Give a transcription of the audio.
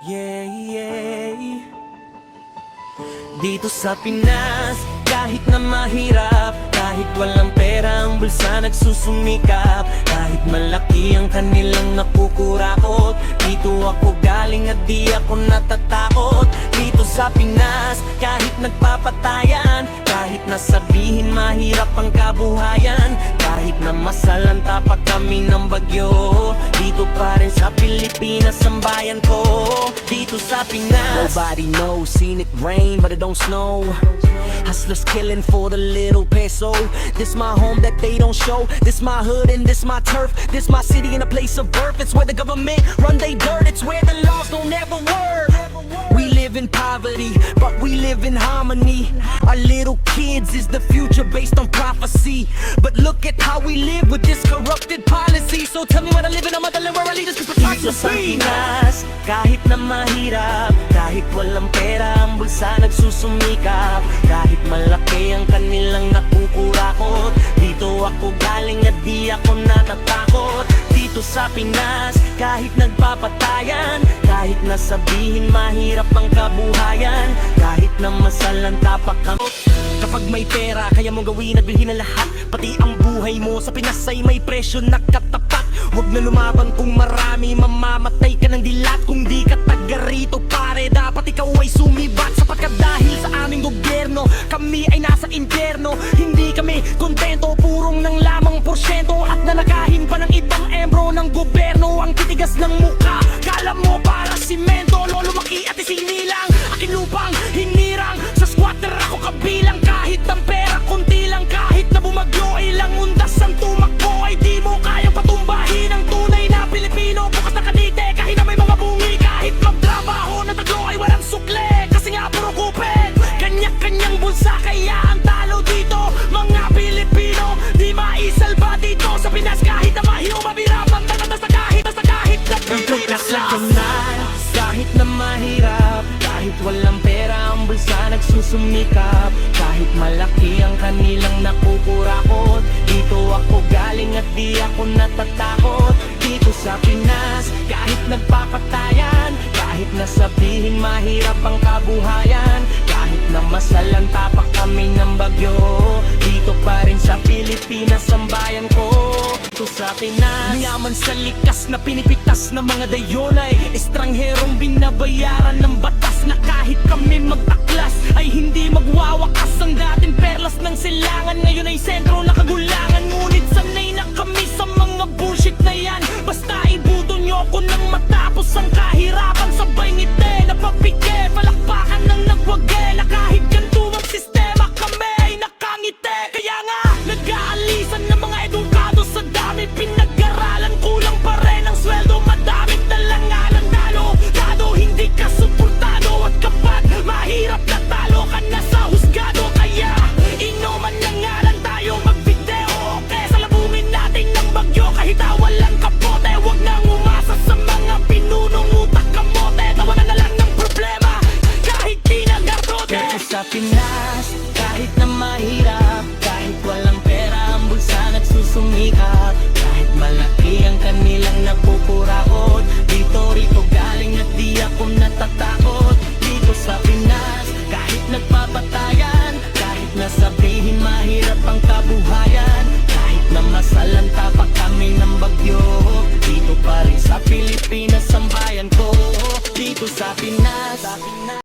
Yeah, yeah. Dito sa Pinas, kahit na mahirap, kahit walang pera ang bulsa nagsusumikap, kahit malaki ang kanilang nakukurakot, dito ako galing at di ako natatakot. Dito sa Pinas, kahit nagpapatayan, kahit nasabihin mahirap ang kabuhayan, kahit na masalanta pa kami ng bagyo, dito pa rin sa Pilipinas ang bayan ko. Dito sa Pinas, nobody knows, seen it rain but it don't snow. Hustlers killing for the little peso. This my home that they don't show. This my hood and this my turf. This my city and a place of birth. It's where the government run they dirt. It's where the laws don't ever work. We live in poverty, but we live in harmony. Our little kids is the future based on prophecy. But look at how we live with this corrupted policy. So tell me what I live in, I'm a where our leaders can protect us. Dito sa Pinas, kahit na mahirap, kahit walang pera ang bulsa nagsusumikap, kahit malaki ang kanilang nakukurakot, dito ako galing at di ako natatakot. Dito sa Pinas, kahit nagpapatayan, kahit nasabihin mahirap ang kabuhayan, kahit na masalanta pa kami. Kapag may pera, kaya mong gawin at bilhin ang lahat, pati ang buhay mo sa Pinas ay may presyo na katapat. Huwag na lumaban kung marami, mamamatay ka ng dilat. Kung di ka taga rito pare, dapat ikaw ay sumibat. Sapagkat dahil sa aming gobyerno, kami ay nasa impyerno. Hindi kami kontento, purong ng lamang porsyento, at nanakahin pa ng ibang embro ng gobyerno. Ang titigas ng muka, kala mo para simento, lolumaki at isinilang aking lupang hinirang. Sa squatter ako kabilang, kahit ang pera kunti lang, kahit na bumagyo ilang undas ang tumakbo, ay di mo kayang patumbahin ang tunay na Pilipino. Bukas na kadite, kahit na may mga bungi, kahit magtrabaho na taglo ay walang sukle, kasi nga puro kupit, kanya-kanyang bulsa, kaya ang talo dito mga Pilipino. Di maisalba dito sa Pinas, kahit na mahirap, mabirap ang tatatas na kahit na Pilipinas lang. Kahit na mahirap, kahit walang pera ang bulsa nagsusumikap, kahit malaki ang kanilang nakukurakot, dito ako galing at di ako natatakot. Dito sa Pinas, kahit nagpapatayan, kahit nasabihin mahirap ang kabuhayan, kahit na masalanta pa kami ng bagyo, dito pa rin sa Pilipinas ang bayan ko. Dito sa Pinas, mayaman sa likas na pinipitas ng mga dayonay, estrangherong binabayaran ng batas, na kahit kami magtaklas ay hindi magwawakas. Ang dating perlas ng silangan, ngayon ay sentro na kagulangan. Ngunit sanay na kami sa mga bullshit na yan. Basta ibuto nyo ko nang matapos ang kahirapan, sabay ngiti na papike, palakpakan ng nagwage, na kahit ganito ang sistema kami ay nakangiti. Kaya nga nag-aalisan ng mga edukado sa dami pinag-aralan, kulang pa rin ang sweldo, madaming talangalan. Talo, hindi ka suportado, at kapag mahirap na talo ka na sa husgado. Kaya inuman na nga lang tayo mag-video, okay, salabungin natin ng bagyo kahit walang kapote. Huwag nang umasa sa mga pinunong utak kamote, tawanan na lang ng problema kahit di nagarrote. Dito sa Pinas, kahit na mahirap, kahit walang pera ang bulsa nagsusumikap, kahit malaki ang kanilang nakukurakot, dito rito galing at di ako natatakot. Dito sa Pinas, kahit nagpapatayan, kahit nasabihin mahirap ang kabuhayan, kahit na masalanta pa kami ng bagyo, dito pa rin sa Pilipinas ang bayan ko. Dito sa Pinas.